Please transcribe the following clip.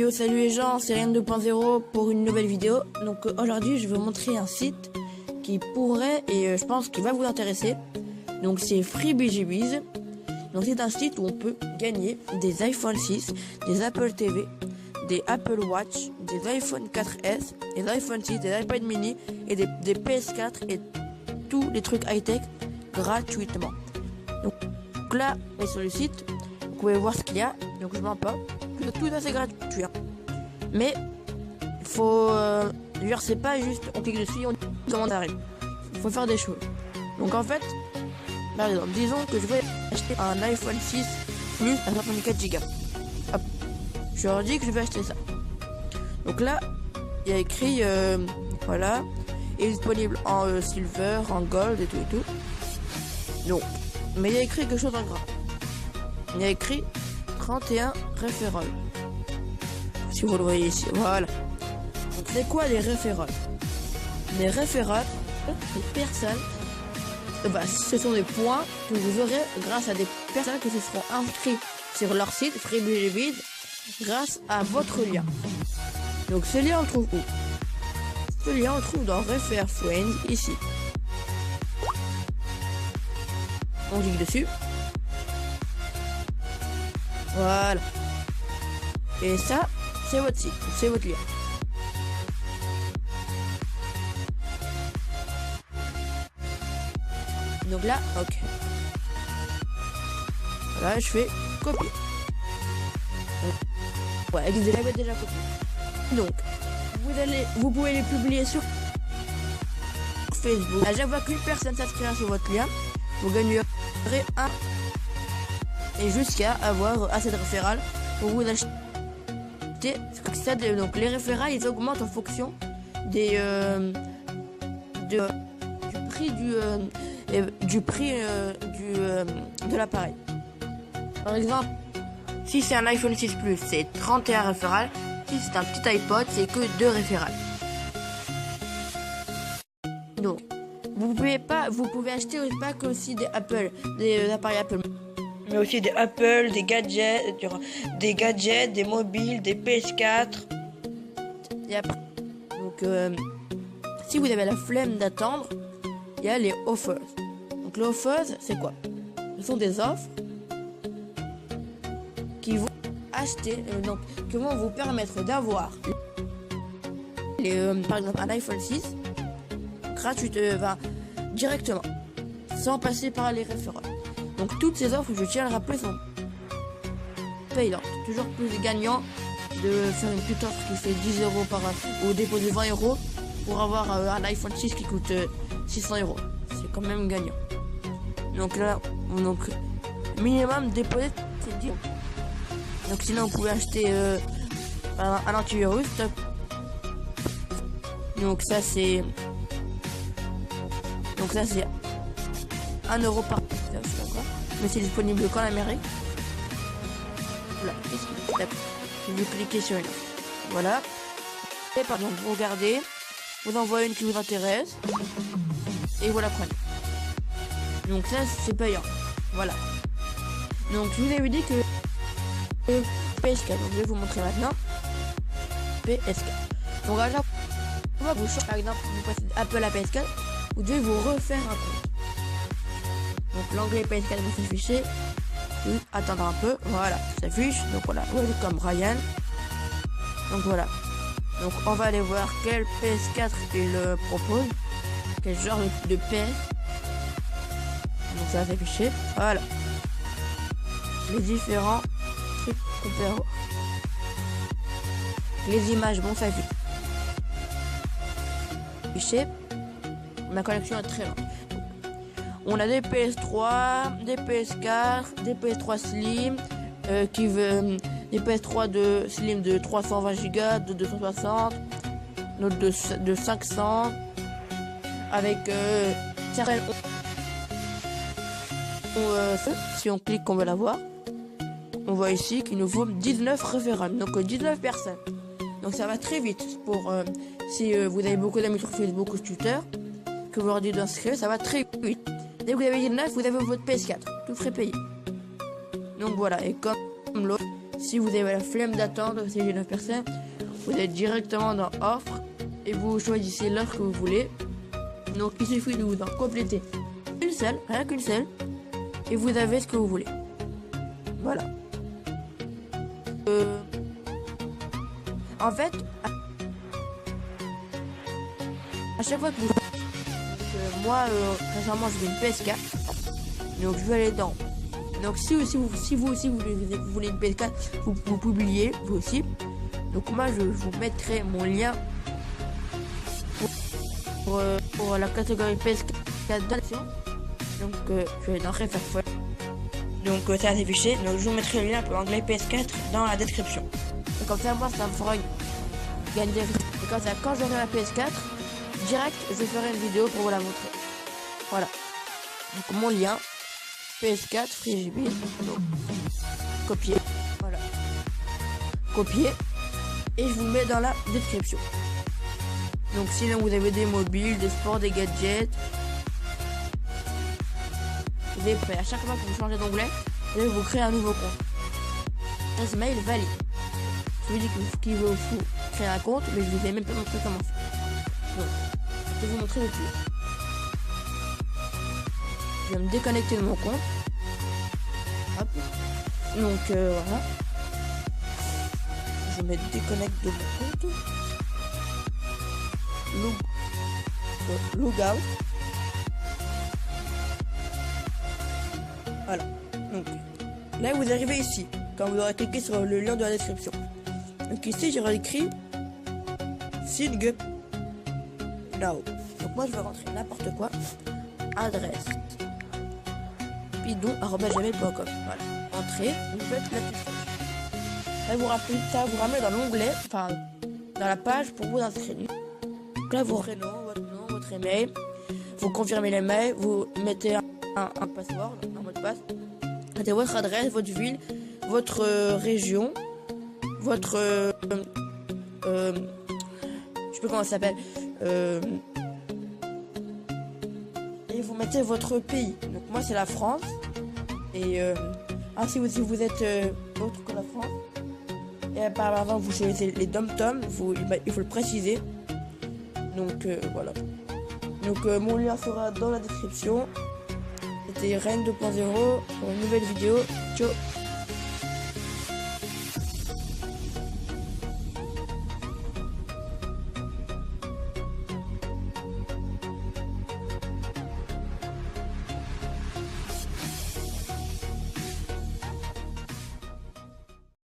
Yo, salut les gens, c'est Rien 2.0 pour une nouvelle vidéo. Donc aujourd'hui je vais vous montrer un site qui pourrait et je pense qu'il va vous intéresser. Donc c'est FreeBGBs. Donc c'est un site où on peut gagner des iPhone 6, des Apple TV, des Apple Watch, des iPhone 4S, des iPhone 6, des iPad mini et des PS4 et tous les trucs high-tech gratuitement. Donc là, on est sur le site, vous pouvez voir ce qu'il y a. Donc je mens pas, tout ça c'est gratuit. Hein. Mais il faut, genre c'est pas juste on clique dessus et on dit comment ça arrive. Il faut faire des choses. Donc en fait, par exemple, disons que je vais acheter un iPhone 6 Plus à 54 Go. Hop, je leur dis que je vais acheter ça. Donc là, il y a écrit voilà, il est disponible en silver, en gold et tout. Donc, mais il y a écrit quelque chose en gras. Il y a écrit 31 référals. Si vous le voyez ici, voilà. Donc c'est quoi les référals? Les référals, les personnes, ce sont des points que vous aurez grâce à des personnes qui se seront inscrites sur leur site FreeBGBs grâce à votre lien. Donc ce lien on le trouve où? Ce lien on le trouve dans Refer Friends ici. On clique dessus. Voilà. Et ça, c'est votre site, c'est votre lien. Donc là, ok. Voilà, je fais copier. Ouais, elle est déjà copié. Donc, vous pouvez les publier sur Facebook. À chaque fois qu'une personne s'inscrira sur votre lien, vous gagnerez un et jusqu'à avoir assez de référals pour vous acheter. Donc les référals ils augmentent en fonction des du prix de l'appareil. Par exemple, si c'est un iPhone 6 Plus, c'est 31 référals. Si c'est un petit iPod, c'est que 2 référals. Donc, vous pouvez acheter pas que aussi des appareils Apple, mais aussi des Apple, des gadgets, des mobiles, des PS4. Et après, donc, si vous avez la flemme d'attendre, il y a les offers. Donc les offers, c'est quoi? Ce sont des offres qui vont acheter, donc qui vont vous permettre d'avoir par exemple un iPhone 6 gratuit, directement, sans passer par les référents. Donc toutes ces offres, je tiens à le rappeler, sont payantes. Toujours plus gagnant de faire une petite offre qui fait 10 euros ou déposer 20 euros pour avoir un iPhone 6 qui coûte 600 euros. C'est quand même gagnant. Donc là, minimum déposer c'est 10 euros. Donc sinon vous pouvez acheter un antivirus. Donc ça c'est 1 euro par personne, mais c'est disponible qu'en Amérique. Voilà, vous cliquez sur une offre. Voilà. Et par exemple, vous regardez, vous envoyez une qui vous intéresse et vous la prenez. Donc ça c'est payant. Voilà. Donc je vous avais dit que PS4. Donc je vais vous montrer maintenant PS4. Donc là, vous cherchez par exemple, vous passez Apple à PS4, vous devez vous refaire un compte. Donc l'onglet PS4 va s'afficher. Attendre un peu, voilà, ça s'affiche. Donc voilà, comme Ryan. Donc voilà. Donc on va aller voir quel PS4 il propose, quel genre de PS. Donc ça va s'afficher. Voilà. Les différents trucs qu'on peut avoir. Les images vont s'afficher. Ma collection est très longue. On a des PS3, des PS4, des PS3 Slim, des PS3 Slim de 320 Go, de 260, de 500, avec certaines. Si on clique, on va la voir. On voit ici qu'il nous faut 19 référents, donc 19 personnes. Donc ça va très vite pour si vous avez beaucoup d'amis sur Facebook ou sur Twitter, que vous leur dites d'inscrire, ça va très vite. Dès que vous avez 19, vous avez votre PS4, tout frais payé. Donc voilà, et comme l'autre, si vous avez la flemme d'attendre, si j'ai 9 personnes, vous êtes directement dans offre et vous choisissez l'heure que vous voulez. Donc il suffit de vous en compléter une seule, rien qu'une seule, et vous avez ce que vous voulez. Voilà. En fait, à chaque fois que vous... moi, récemment, je veux une PS4. Donc, je vais aller dans... Donc, si vous aussi, vous voulez une PS4, vous publiez, vous aussi. Donc, moi, je vous mettrai mon lien pour la catégorie PS4 d'action. Donc, je vais dans Référence. Donc, ça a affiché. Donc, je vous mettrai le lien pour l'anglais PS4 dans la description. Et comme ça, moi, ça me fera gagner. Et comme ça, quand j'aurai la PS4, direct, je ferai une vidéo pour vous la montrer. Voilà. Donc, mon lien, PS4, FreeJB. Donc, copier. Voilà. Copier. Et je vous mets dans la description. Donc, sinon, vous avez des mobiles, des sports, des gadgets. Vous avez à chaque fois que vous changez d'onglet, vous créez un nouveau compte. Adresse mail valide. Je vous dis qu'il veut vous créer un compte, mais je vous ai même pas montré comment faire. Donc, je vais vous montrer le tout. Je vais me déconnecter de mon compte. Hop. Donc voilà. Je me déconnecte de mon compte. Logout. Voilà. Donc là vous arrivez ici. Quand vous aurez cliqué sur le lien de la description. Donc ici j'aurai écrit Sign up now. Donc moi je vais rentrer n'importe quoi. Adresse bidon@gmail.com. Voilà. Entrez, vous faites la petite flèche. Ça vous ramène dans l'onglet, enfin dans la page pour vous inscrire. Donc là votre nom, votre email, vous confirmez l'email, vous mettez un password, un mot de passe, mettez votre adresse, votre ville, votre région, votre je sais plus comment ça s'appelle, et vous mettez votre pays. Donc moi c'est la France. Et si vous êtes autre que la France, et par exemple vous choisissez les dom-tom, il faut le préciser. Donc voilà. Donc mon lien sera dans la description. C'était Reine 2.0 pour une nouvelle vidéo. Ciao.